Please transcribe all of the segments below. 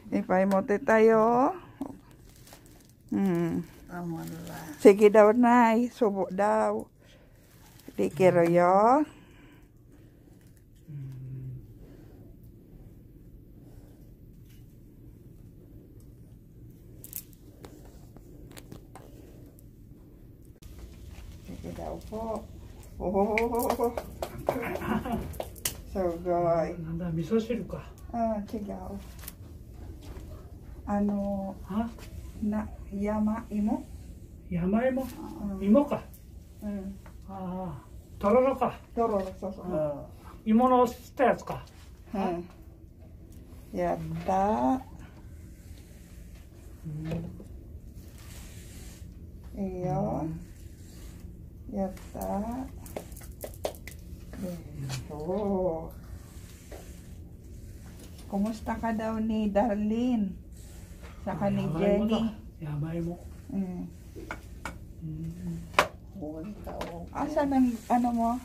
Ipaimote tayo. Tama na. Sige daw, Nay. Subo daw. Di kiroyo. Sige daw po. Oh. Sugoi. なんだ、味噌汁か。違う。山芋山芋、芋か。うん。ああ、とろろか。とろろ、そうそう。芋の吸ったやつか。うん。やったー。いいよ。やったー。Oh. Kumusta ka daw ni Darlene? Saka ni Jenny? Yamay mo. Asan ang ano mo?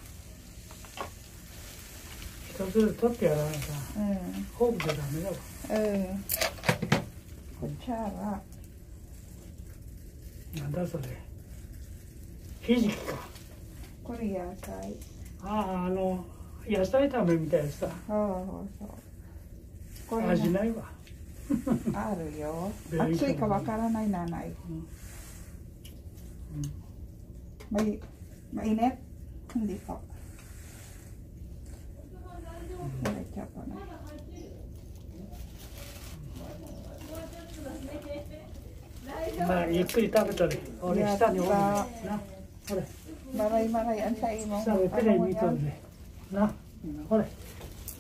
一つ取ってやらないか。フォークじゃダメだわ。Kutsara. なんだそれ。ひじきか。これ野菜。ああ、野菜炒めみたいなさ。これ味ないわ。あるよ。熱いかわからないな、ない。Mainit? Hindi po. Diretso po na. Ma, ゆっくり食べとれ。俺下におるな。ほれ。Maray-maray ang sa imo. Sa tele見とるね。な。ほれ。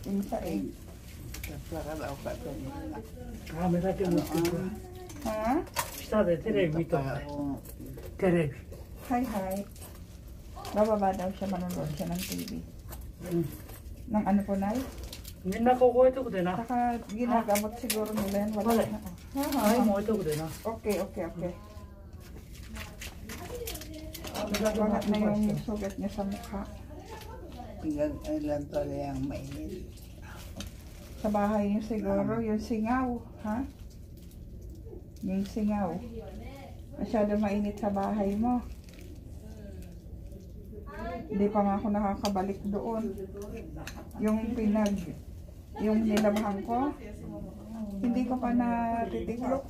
Yung sa imo. Ah, may dati mo ito. Ha? 下でテレビ見とるね。テレビ。Hi. Bababa daw siya, manonood siya ng TV. Nang ano po, Nay? みんなここ置いとくでな。 Saka ginagamot siguro nila yan. Wala na. Ay mo置いとくでな。 Okay. Wala na yung sugat niya sa mukha. Ilan to yung mainit. Sa bahay niyo siguro, yung singaw, ha? Yung singaw. Masyado mainit sa bahay mo. Hindi pa nga ako nakakabalik doon. Yung nilabahan ko, hindi ko pa natitiklop.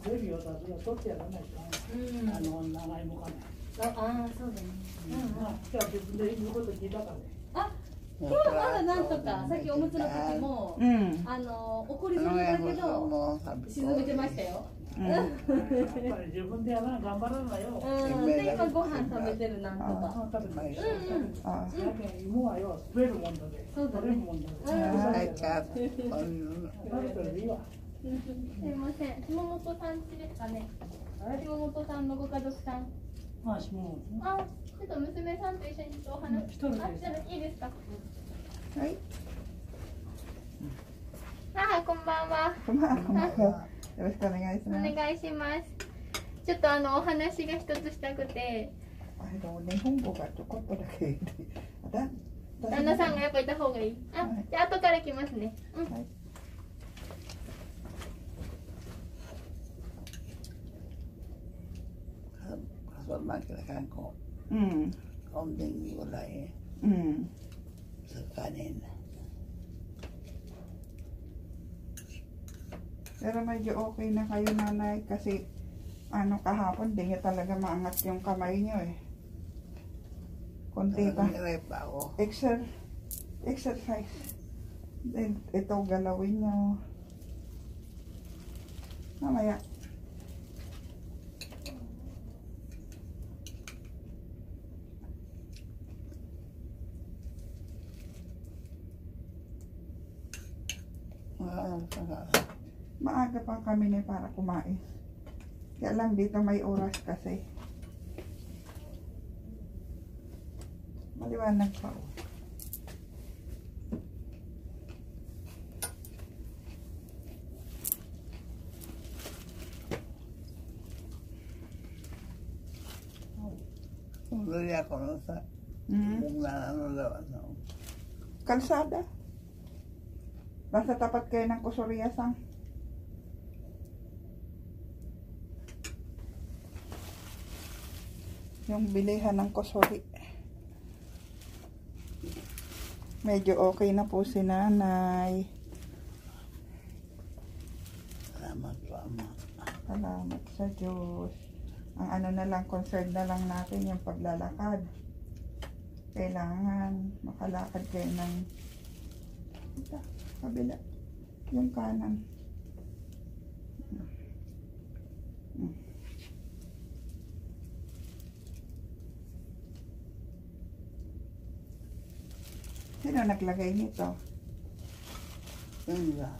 今日はまだなんとか、さっきおむつの時も、怒りそうだけど、沈めてましたよ。自分でやらな頑張らないよ。で、今ご飯食べてるなんとか。芋はよ、滑るもんだで。そうだね。すいません、下本さん家ですかね。下本さんのご家族さん。あ、下本。ちょっと娘さんと一緒にお話。じゃあいいですか。はい。こんばんは。こんばんは。よろしくお願いします。お願いします。ちょっとお話が一つしたくて。日本語がちょこっとだけ。旦那さんがやっぱいた方がいい。じゃあ後から来ますね。ส่วนมากจะการของดึงอยู่อะไรสึกการเอง Pero medyo okay na kayo, Nanay, kasi kahapon di niya talaga maangat yung kamay niyo eh. Konti pa. Exercise. Then ito galawin niyo. Mamaya. Maaga pa kami na para kumain. Kaya lang dito may oras kasi. Maliwanag pa. Kalsada. Nasa tapat kayo ng Kusuriasang. Yung bilihan ng kusuri. Medyo okay na po si nanay. Salamat po, Ama. Salamat sa Diyos. Ang ano na lang, concern na lang natin yung paglalakad. Kailangan makalakad kayo ng ito, kabila. Yung kanan. Sino naglagay nito? Yun ba?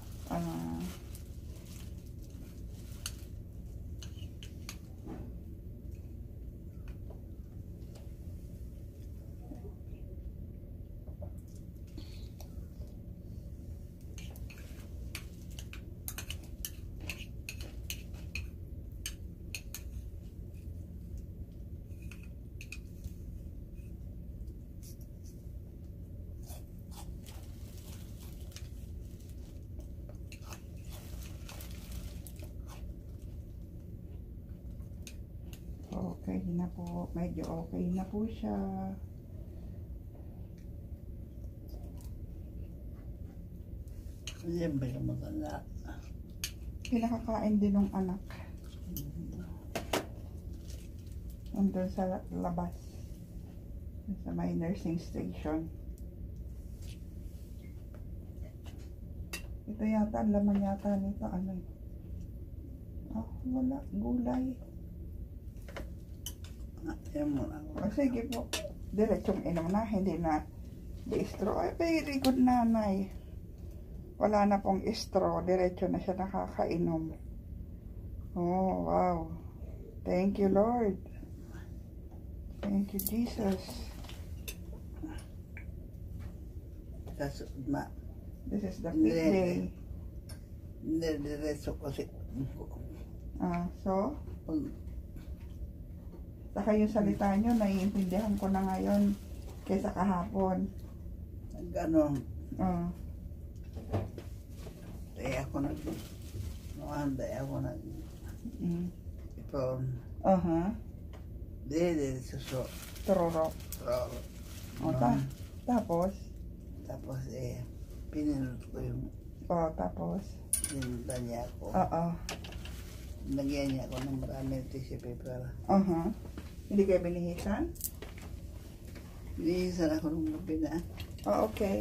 Okay na po. Medyo okay na po siya. Siyempre ka matanda. Pinakakain din ng anak. Nandun sa labas. Sa may nursing station. Ito yata, laman yata nito. Ano? Ah, wala. Gulay. Yan muna ako. Sige po. Diretsong inom na. Hindi na i-straw. Ay, very good nanay. Wala na pong straw. Diretso na siya nakakainom. Oh, wow. Thank you, Lord. Thank you, Jesus. Kasunod na. This is the fifth day. Hindi, diretso kasi. So, saka yung salita nyo, naiintindihan ko na ngayon kaysa kahapon. Ganon. Daya ako nag ito. Dede suso. Tororo. Tapos? Tapos pinunod ko yung tapos? pinunod niya ako. Nagyan niya ako ng maraming tissue paper. Hindi kayo binihisan? Binihisan ako ng gabi na. Okay.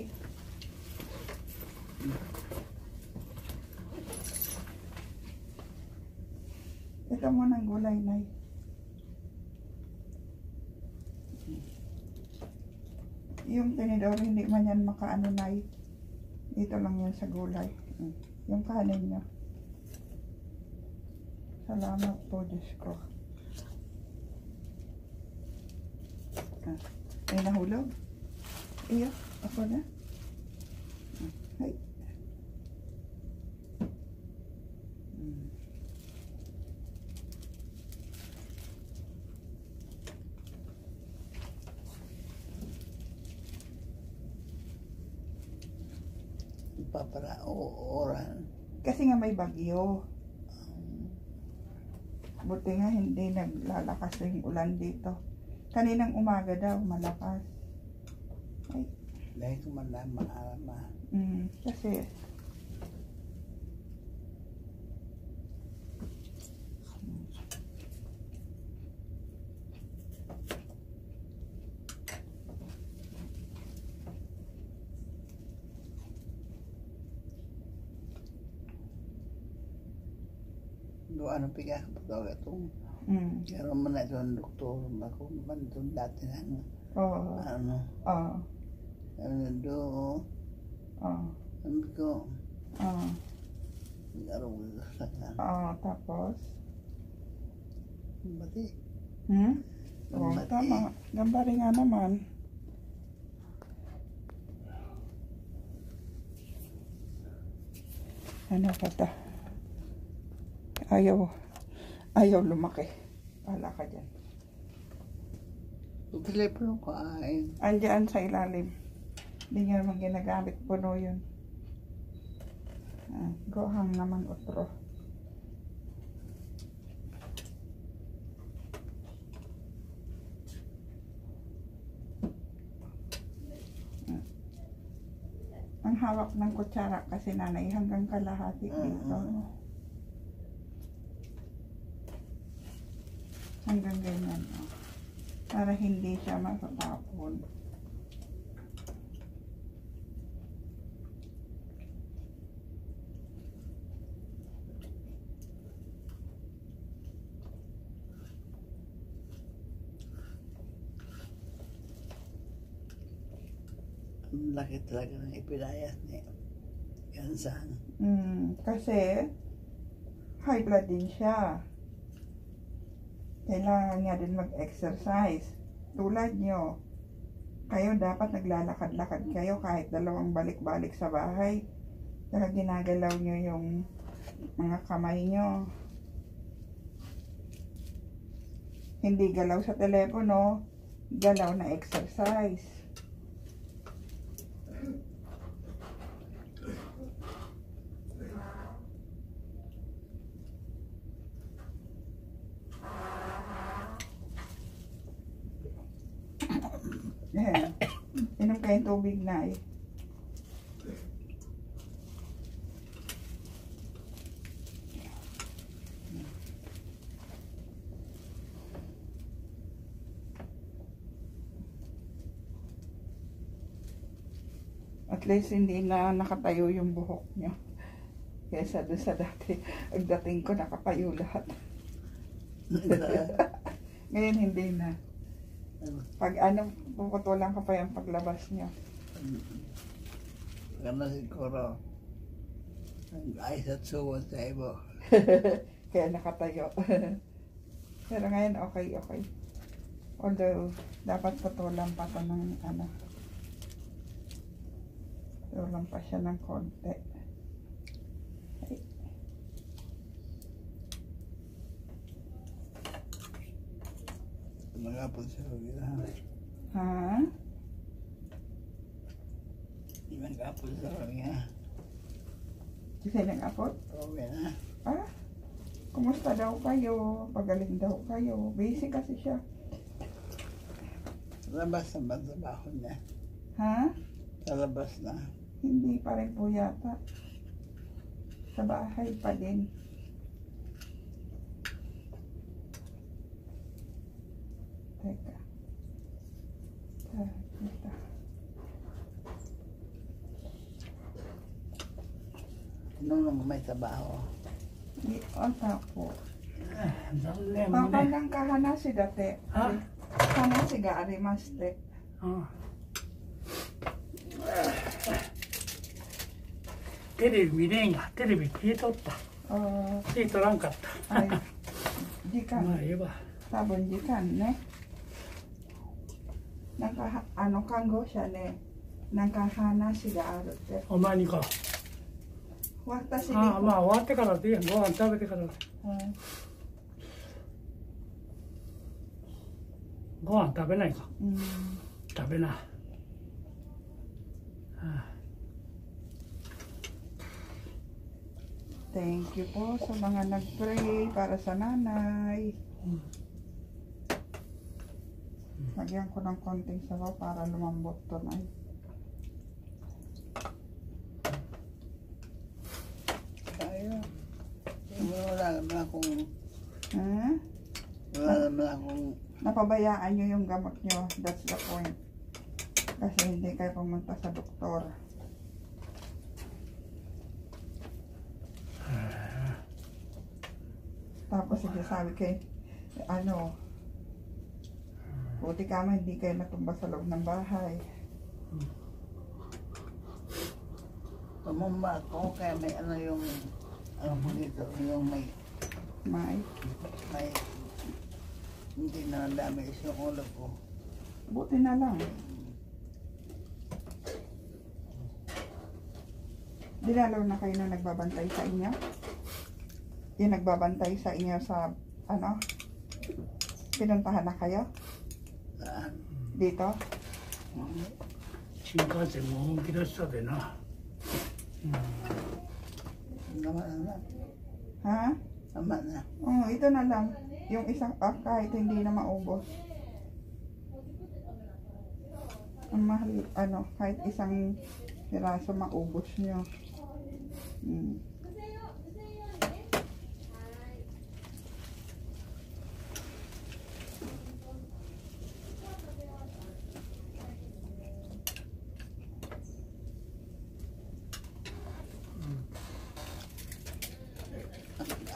Ito mo ng gulay, Nay. Yung tinidor, hindi man yan makaano, Nay. Dito lang yan sa gulay. Yung kanin niya. Salamat po, Diyos ko. Ay, nahulog. Iyo, ako na. Ay. Oran. Kasi nga may bagyo. Buti nga hindi naglalakas yung ulan dito. Kaninang umaga daw, malakas. Ay. Dahil kumandang maarama. Kasi doon ang piga kapag itong kaya man na ito ang doktor ako man itong dati na ano doon sabi ko nag-araw sa kan tapos mati tama, gambari nga naman. Ano pa ta? Ayaw lumaki. Wala ka dyan. Yung telepono ko ay andyan sa ilalim. Hindi nga naman ginagamit. Puno yun. Gohang naman otro. hawak ng kutsara kasi nanay hanggang kalahati dito. Hanggang ganyan. Oh. Para hindi siya matatapon. Ang laki talaga ng ipinayas ni Yansan. Kasi high blood din siya. Kailangan niya din mag-exercise. Tulad nyo, kayo dapat naglalakad-lakad kayo kahit 2 balik-balik sa bahay. Kaya ginagalaw nyo yung mga kamay nyo. Hindi galaw sa telepono, galaw na exercise. Yan. Inom kayong tubig na eh. At least hindi na nakatayo yung buhok nyo. Kesa doon sa dati. Pagdating ko nakatayo lahat. Ngayon hindi na. Pag puputulan ka pa yung paglabas nyo. Maganda siguro. Ayos at suwon sa ibo. Kaya nakatayo. Pero ngayon okay. Although, dapat putulan pa ito ng putulan pa siya ng konti. Magapon sa rugila. Ha? Di magapon sa rugila. Kasi nag-apot? Okay na. Ah? Kumusta daw kayo? Pagaling daw kayo? Busy kasi siya. Labas naman sa baho niya. Ha? Sa labas na. Hindi pa rin po yata. Sa bahay pa din. Teka. Kita. Nung may trabaho. Di ata po.残念 Papa ね。 nang kahanasi dati. Ha? Hanasi ga arimaste. テレビ見れんが、テレビ消えとった。 火取らんかった。 Ay, jikan. まあいいわ。 Sabon jikan, ne? Kanggo siya, ne? Nangkahanasi ga arote. お前にか。 Watashi ああ、まあ終わってからでいいや。ご飯食べてからで。ご飯食べないか。食べな。Thank you po sa mga nag-pray para sa nanay. Lagyan ko ng konting sabaw para lumambot to na. Ayun. Wala naman akong... Ha? Wala naman akong... Napabayaan nyo yung gamot nyo. That's the point. Kasi hindi kayo pumunta sa doktor. Tapos sabi kay buti ka man hindi kayo natumba sa loob ng bahay. Tumumba ako kaya may yung... Ano po dito? Yung may... Hindi na damage yung ulo ko. Buti na lang. Dinalaw na kayo na nagbabantay sa inyo? Yung nagbabantay sa inyo sa, pinuntahan na kayo? Saan? Dito? 新幹線も本気出したでな。Naman na. Ha? Naman na. Oo, ito na lang. Yung isang kahit hindi na maubos. Ang mahal, kahit isang piraso maubos nyo.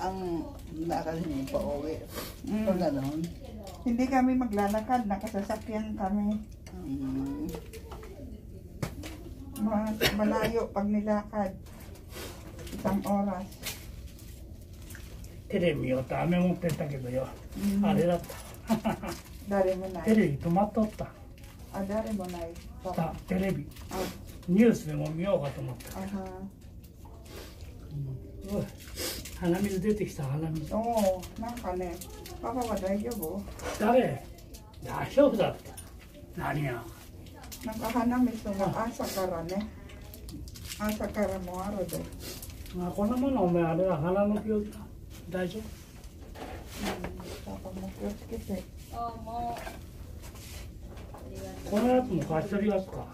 Ang lakad niyo pa uwi. Pag gano'n. Hindi kami maglalakad, nakasasakyan kami. Malayo pag nilakad. 1 oras. テレビ見ようと雨持ってったけどよ、あれだった。誰もない。テレビ止まっとった。あ、誰もない。テレビ。あ、ニュースでも見ようかと思った。おい、鼻水出てきた、鼻水。おお、なんかね、パパは大丈夫？誰？大丈夫だって。何が？なんか鼻水が朝からね。朝からもあるで。まあこんなものお前あれだ、鼻の病気だ。大丈夫？パパも気をつけて。もこのやつも貸してるやつか。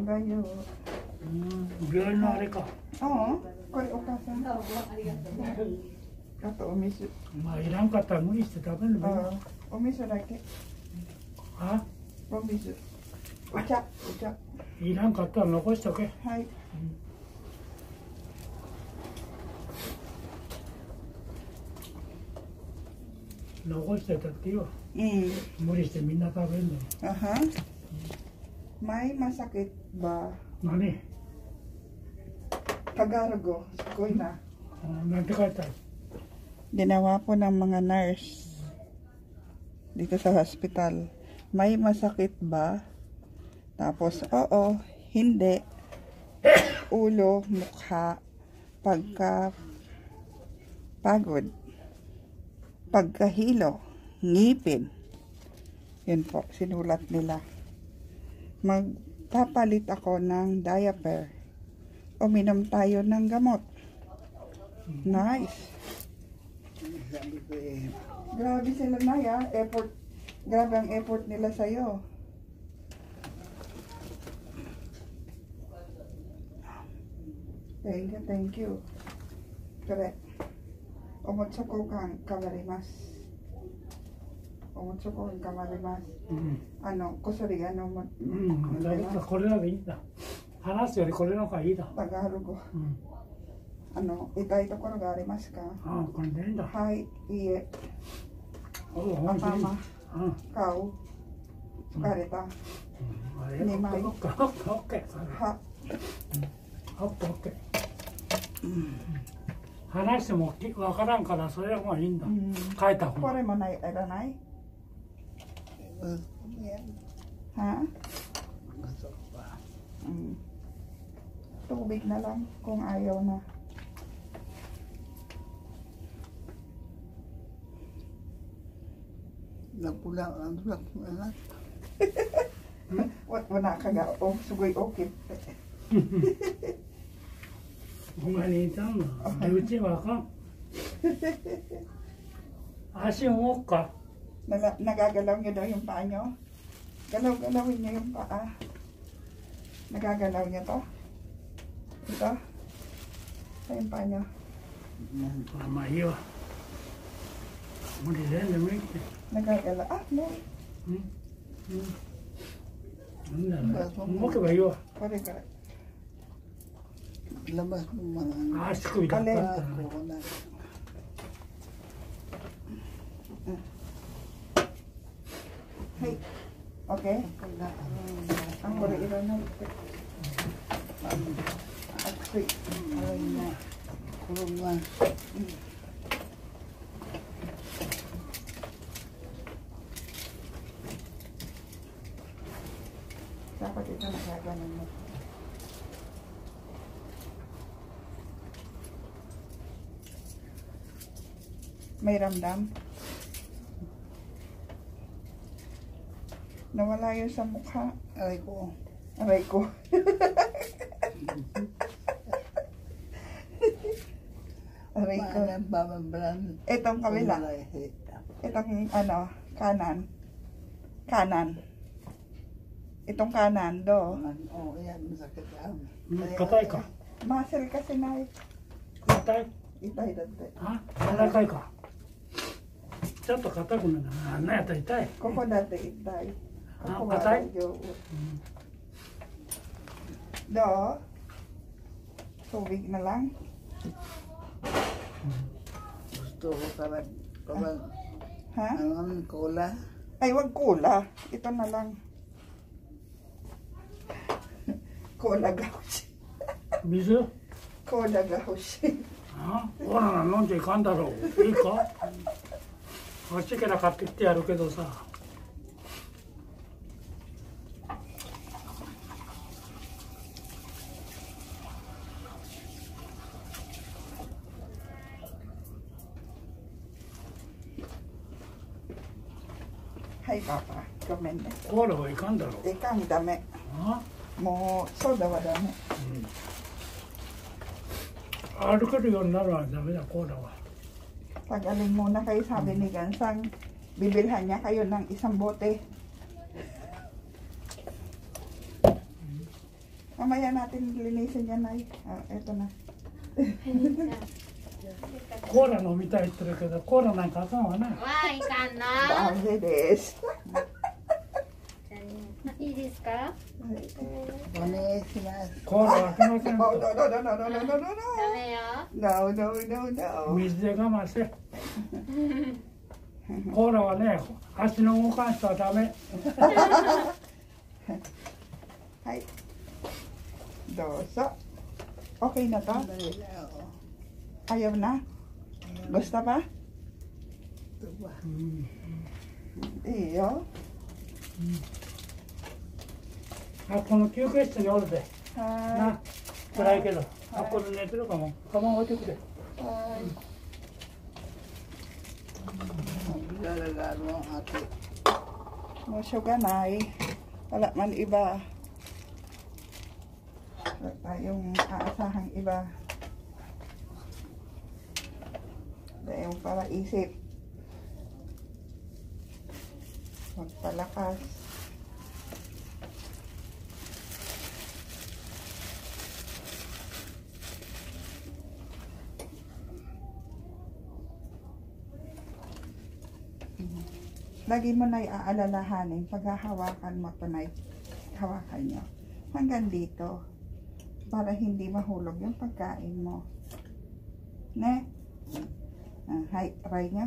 大丈夫。病院のあれか。これお母さん。あとお水。まあいらんかったら無理して食べるのよ。お水だけ。お水。お茶。いらんかったら残しとけ。はい。残してたっていいわ。無理してみんな食べるの。May masakit ba? Nani? Tagalog, sukoy na. Nantikay. Ginawa po ng mga nurse dito sa hospital. May masakit ba? Tapos, oo, hindi. Ulo, mukha, pagod, pagkahilo, ngipin. Yun po, sinulat nila. Magpapalit ako ng diaper. Uminom tayo ng gamot. Nice. Grabe sila na ya. Effort. Grabe ang effort nila sa'yo. Thank you. Correct. Omotsuko kang kamarimasu. おもちょこにかまります。薬大丈夫、これならいいんだ。話すよりこれの方がいいだ。タガログ。痛いところがありますか？これでいいんだ。はい、いいえ。頭、顔、疲れた。2枚。オッケー。話してもわからんからそれの方がいいんだ。書いた方が。これもない、いらないTubig na lang kung ayaw na. Nagpulang anak. Wala ka ga. Sugoy okay. お前にいたんだ。うちはあかん。足動くか。Nagagalaw niyo daw yung paa niyo? Galaw-galawin niyo yung paa. Nagagalaw niyo to? Ito? Ito yung paa niyo. まあいいわ。無理せんでもいいって。Nagagalaw. No. なんだろう。動けばいいわ。これ。Labas mo mga足首だった。はい。Okay? Ang ko rin na. Aksay. Aray na. Kurong na. Dapat ito nakaganon mo. May ramdam? Nawala yun sa mukha. Aray ko. Aray ko. Aray ko. Itong kabila. Itong kanan. Kanan. Itong kanan, do. Oo, yan, masakit yan. Katay ka. Muscle kasi na Katay? itay dati. あ、柔らかいか。ちょっと硬くなるな。あんなやったら痛い。 Koko dati itay. Ah, Koko patay? medyo. Do. Tubig na lang. Gusto ko kapag Ha? ang cola. Ay, wag cola. Ito na lang. Cola gauchi. 水 Cola gauchi. あ、コーラ飲んじゃいかんだろう。いいかあっちから買ってきてやるけどさ。はい、パパ。ごめんね。コーラはいかんだろう。いかんダメ。あ、もう、ソーダはダメ。歩けるようになるのはダメだ、コーラは。 Pagaling muna kayo, sabi ni Gansang, bibilhan niya kayo ng isang bote. Mamaya natin linisin yan, Nay. Ah, eto na. コーラ飲みたいって言ってるけど、コーラなんかあかんわな。わあ、いかんな。 Dami des. いいですか？お願いします。コーラはあきません No, と。 no, no, no, no, no, no, no, no, ダメよ。 no, no, no, no. 水で我慢して。コーラはね、足の動かん人はダメ。はい。どうぞ。Okay na to? Dali lang, oh. Ayaw na? Gusto ba? Ito ba? Iyo. あ、この休憩室におるで。 Ha. な、暗いけど。あ、これ寝てるかも。カバン置いてくれ。 Lalagaan mo ang ate. Musyo ka, Nay. Wala man iba. Wala tayong aasahang iba. Dahil para isip. Magpalakas. Lagi mo na iaalalahanin pag hahawakan mo ito na hawakan nyo. Hanggang dito. Para hindi mahulog yung pagkain mo. Ne? Hay, try nyo.